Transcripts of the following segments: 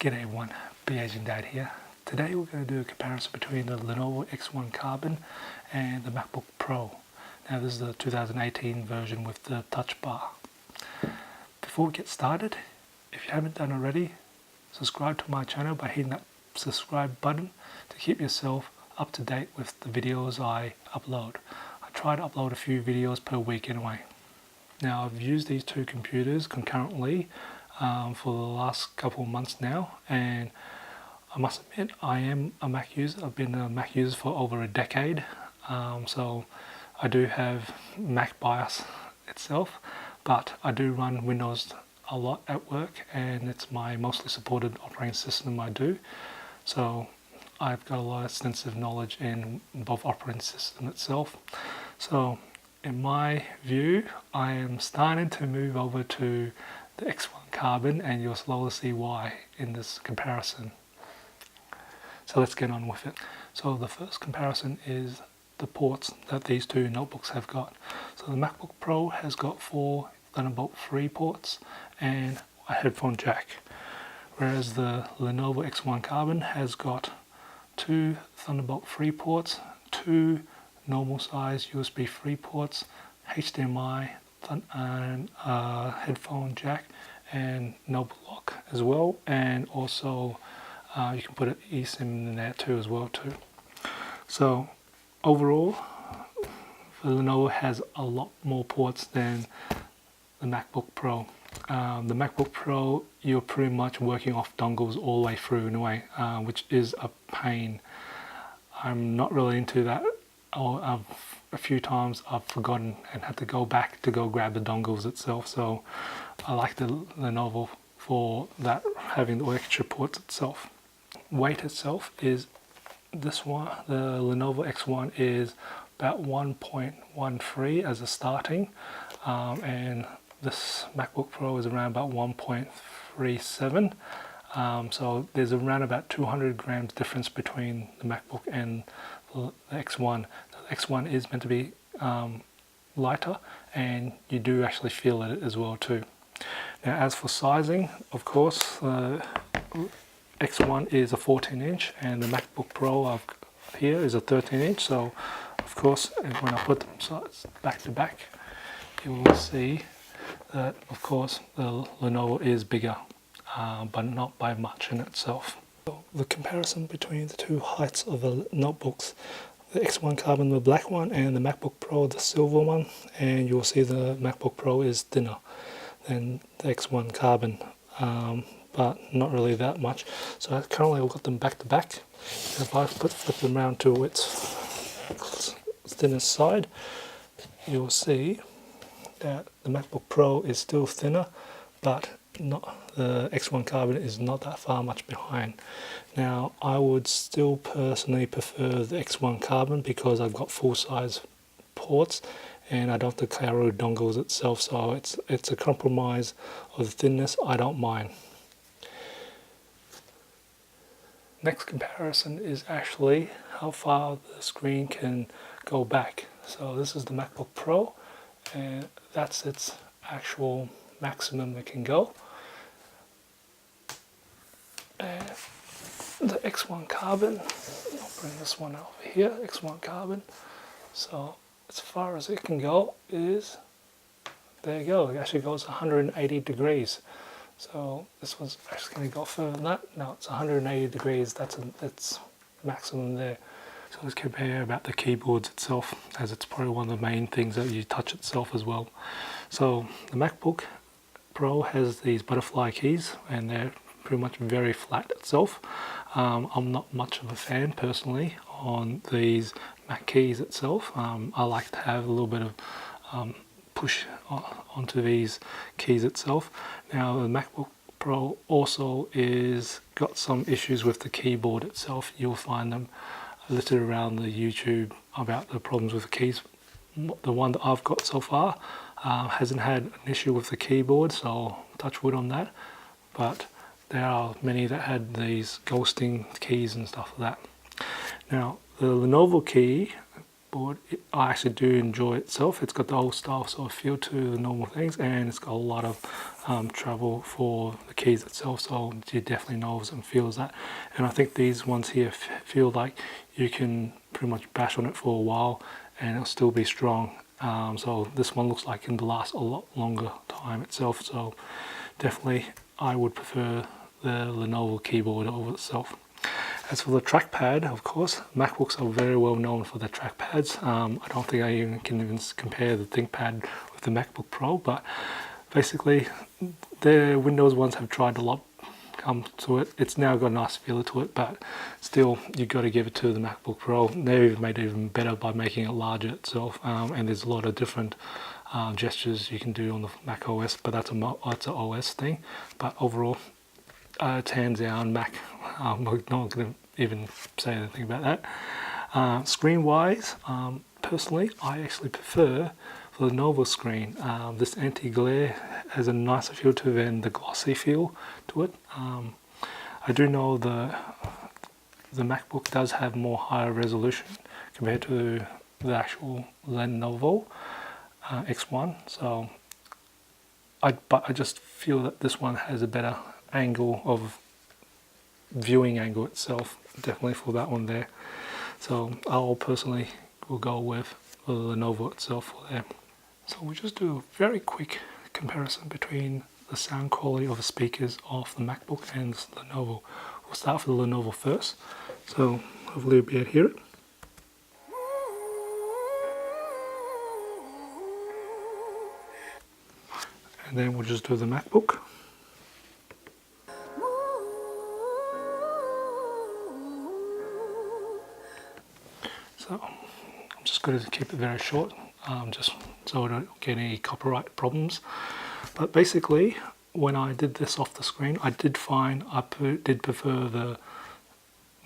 G'day everyone, Be Asian Dad here. Today we're going to do a comparison between the Lenovo X1 Carbon and the Macbook Pro. Now this is the 2018 version with the touch bar. Before we get started, if you haven't done already, subscribe to my channel by hitting that subscribe button to keep yourself up to date with the videos I upload. I try to upload a few videos per week anyway. Now I've used these two computers concurrently for the last couple of months now, and I must admit I am a Mac user. I've been a Mac user for over a decade, so I do have Mac bias itself, but I do run Windows a lot at work, and it's my mostly supported operating system I do, so I've got a lot of extensive knowledge in both operating system itself. So in my view, I am starting to move over to the X1 Carbon, and you'll slowly see why in this comparison. So let's get on with it. So the first comparison is the ports that these two notebooks have got. So the MacBook Pro has got 4 Thunderbolt 3 ports and a headphone jack, whereas the Lenovo X1 Carbon has got 2 Thunderbolt 3 ports, 2 normal size USB 3 ports, HDMI, and headphone jack, and no block as well, and also you can put an eSIM in there too as well too. So overall, the Lenovo has a lot more ports than the MacBook Pro. The MacBook Pro, you're pretty much working off dongles all the way through in a way, which is a pain. I'm not really into that. A few times I've forgotten and had to go back to go grab the dongles itself, so I like the Lenovo for that, having the extra ports itself. Weight itself is this one, the Lenovo X1 is about 1.13 as a starting, and this MacBook Pro is around about 1.37, so there's around about 200 grams difference between the MacBook and the X1. The X1 is meant to be lighter, and you do actually feel it as well too. Now as for sizing, of course, X1 is a 14-inch and the MacBook Pro here is a 13-inch, so of course when I put them sides back to back, you will see that of course the Lenovo is bigger, but not by much in itself. So the comparison between the two heights of the notebooks, the X1 Carbon, the black one, and the MacBook Pro, the silver one, and you'll see the MacBook Pro is thinner than the X1 Carbon, but not really that much. So currently I've got them back to back. If I flip them around to its thinnest side, you'll see that the MacBook Pro is still thinner, but the X1 Carbon is not that far much behind. Now I would still personally prefer the X1 Carbon because I've got full size ports and I don't have to carry dongles itself, so it's a compromise of the thinness. I don't mind. Next comparison is actually how far the screen can go back. So this is the MacBook Pro, and that's its actual maximum it can go. And the X1 Carbon, I'll bring this one over here, X1 Carbon. So as far as it can go is, there you go, it actually goes 180 degrees. So this one's actually going to go further than that. Now it's 180 degrees, that's maximum there. So let's compare about the keyboards itself, as it's probably one of the main things that you touch itself as well. So the MacBook Pro has these butterfly keys, and they're pretty much very flat itself. I'm not much of a fan personally on these Mac keys itself. I like to have a little bit of push onto these keys itself. Now the MacBook Pro also is got some issues with the keyboard itself. You'll find them listed around the YouTube about the problems with the keys. The one that I've got so far hasn't had an issue with the keyboard, so touch wood on that, but there are many that had these ghosting keys and stuff like that. Now the Lenovo key trackboard, I actually do enjoy itself. It's got the old style sort of feel to the normal things, and it's got a lot of travel for the keys itself, so you definitely knows and feels that. And I think these ones here feel like you can pretty much bash on it for a while and it'll still be strong. So this one looks like it can last a lot longer time itself, so definitely I would prefer the Lenovo keyboard over itself. As for the trackpad, of course, MacBooks are very well known for their trackpads. I don't think I can even compare the ThinkPad with the MacBook Pro, but basically the Windows ones have tried a lot come to it. It's now got a nice feel to it, but still you've got to give it to the MacBook Pro. They've made it even better by making it larger itself, and there's a lot of different gestures you can do on the Mac OS, but that's an OS thing. But overall, it's hands down Mac. I'm not going to even say anything about that. Screen wise, personally I actually prefer the Lenovo screen. This anti-glare has a nicer feel to it than the glossy feel to it. I do know the MacBook does have more higher resolution compared to the actual Lenovo X1, so but I just feel that this one has a better angle of viewing angle itself, definitely for that one there. So I'll personally will go with the Lenovo itself for there. So we'll just do a very quick comparison between the sound quality of the speakers of the MacBook and the Lenovo. We'll start with the Lenovo first, so hopefully you'll be able to hear it. And then we'll just do the MacBook. So I'm just going to keep it very short, just so I don't get any copyright problems. But basically, when I did this off the screen, I did find I did prefer the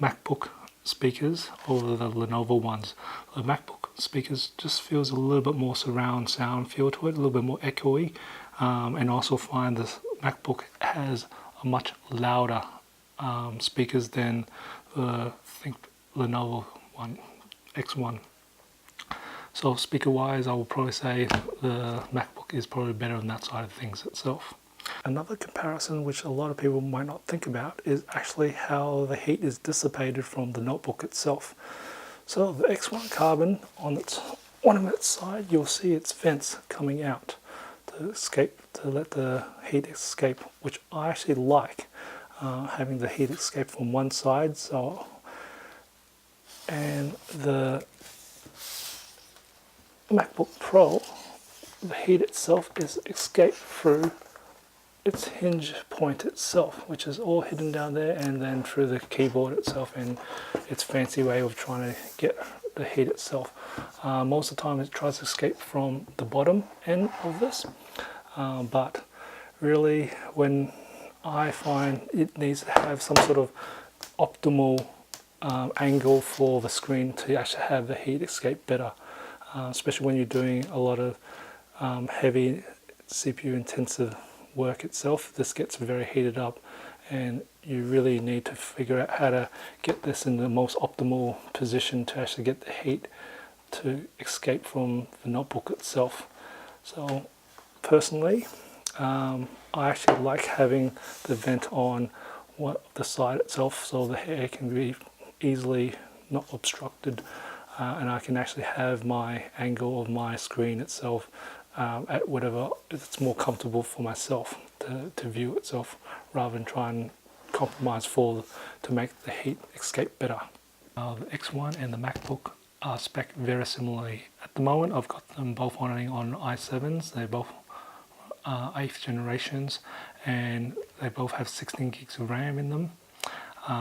MacBook speakers over the Lenovo ones. The MacBook speakers just feels a little bit more surround sound feel to it, a little bit more echoey, and also find this MacBook has a much louder speakers than the Lenovo X1. So speaker wise, I will probably say the MacBook is probably better on that side of things itself. Another comparison which a lot of people might not think about is actually how the heat is dissipated from the notebook itself. So the X1 Carbon, on one of its side, you'll see its vents coming out to let the heat escape, which I actually like, having the heat escape from one side. So, and the MacBook Pro, the heat itself is escaped through its hinge point itself, which is all hidden down there, and then through the keyboard itself and its fancy way of trying to get the heat itself. Most of the time it tries to escape from the bottom end of this, but really when I find it needs to have some sort of optimal angle for the screen to actually have the heat escape better, especially when you're doing a lot of heavy CPU intensive work itself. This gets very heated up, and you really need to figure out how to get this in the most optimal position to actually get the heat to escape from the notebook itself. So personally, I actually like having the vent on the side itself, so the air can be easily not obstructed, and I can actually have my angle of my screen itself at whatever it's more comfortable for myself to view itself, rather than try and compromise to make the heat escape better. The X1 and the MacBook are spec very similarly. At the moment I've got them both running on i7s. They're both 8th generations, and they both have 16 gigs of RAM in them.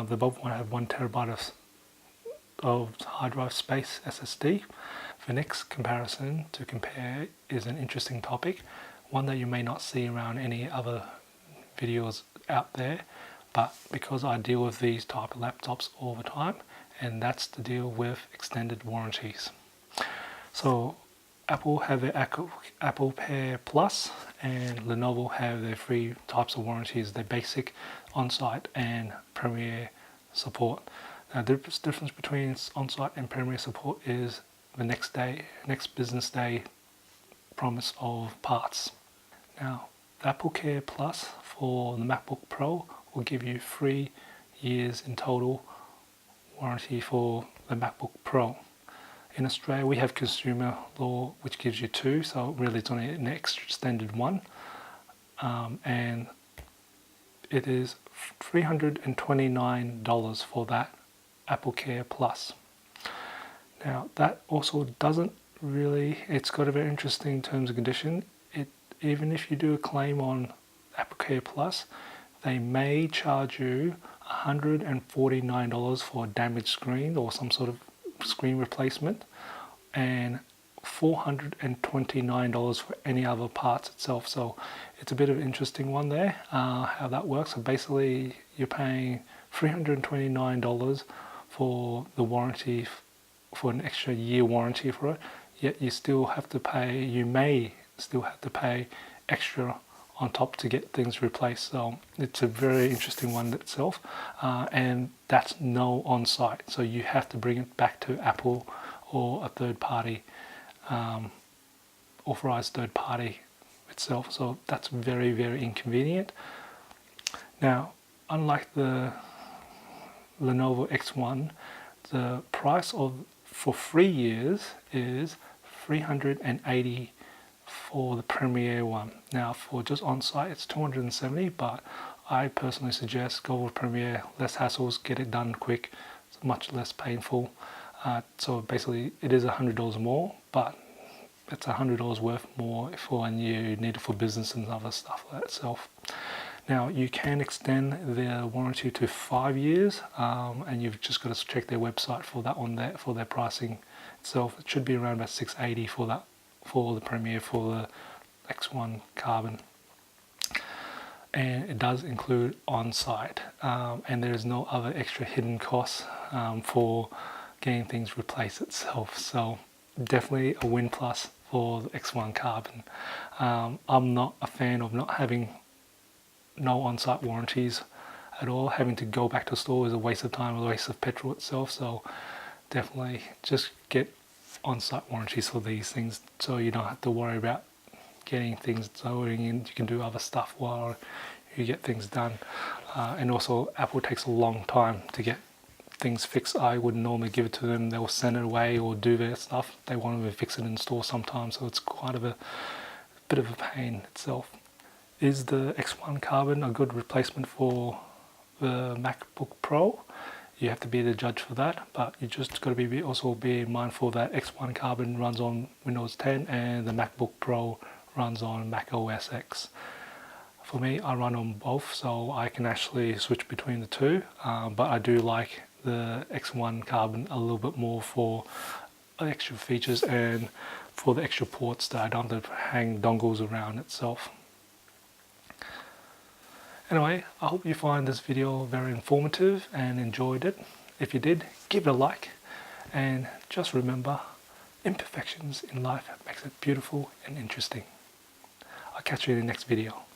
They both want to have 1 terabyte of hard drive space SSD. The next comparison to compare is an interesting topic, one that you may not see around any other videos out there, but because I deal with these type of laptops all the time, and that's to deal with extended warranties. So Apple have their Apple Care Plus, and Lenovo have their 3 types of warranties: their basic, on-site, and Premier support. Now the difference between on-site and Premier support is the next business day promise of parts. Now, the Apple Care Plus for the MacBook Pro will give you 3 years in total warranty for the MacBook Pro. In Australia, we have consumer law which gives you 2, so really it's only an extended 1, and it is $329 for that Apple Care Plus. Now that also doesn't really, it's got a very interesting terms and condition. Even if you do a claim on Apple Care Plus, they may charge you $149 for a damaged screen or some sort of screen replacement, and $429 for any other parts itself. So it's a bit of an interesting one there, how that works. So basically you're paying $329 for the warranty, for an extra year warranty for it, yet you still have to pay, you may still have to pay extra on top to get things replaced. So it's a very interesting one itself, and that's no on-site, so you have to bring it back to Apple or a third party, authorized third party itself. So that's very, very inconvenient. Now, unlike the Lenovo X1, the price for 3 years is $380 for the Premier one. Now for just on-site it's $270, but I personally suggest go with Premier, less hassles, get it done quick, it's much less painful. So basically it is $100 more, but it's $100 worth more when you need it for business and other stuff like that itself. Now you can extend their warranty to 5 years, and you've just got to check their website for that one there, for their pricing itself. It should be around about $680 for that, for the Premier, for the X1 Carbon, and it does include on-site, and there is no other extra hidden costs for getting things replaced itself. So definitely a win plus for the X1 Carbon. I'm not a fan of not having no on-site warranties at all. Having to go back to the store is a waste of time, a waste of petrol itself. So definitely just get on-site warranties for these things, so you don't have to worry about getting things going, and you can do other stuff while you get things done. And also Apple takes a long time to get things fixed. I would normally give it to them, they'll send it away or do their stuff. They want to fix it in store sometimes, so it's quite a bit of a pain itself. Is the X1 Carbon a good replacement for the MacBook Pro? You have to be the judge for that, but you just got to also be mindful that X1 Carbon runs on Windows 10 and the MacBook Pro runs on Mac OS X. For me, I run on both, so I can actually switch between the two, but I do like the X1 Carbon a little bit more for extra features and for the extra ports that I don't have to hang dongles around itself. Anyway, I hope you find this video very informative and enjoyed it. If you did, give it a like, and just remember, imperfections in life makes it beautiful and interesting. I'll catch you in the next video.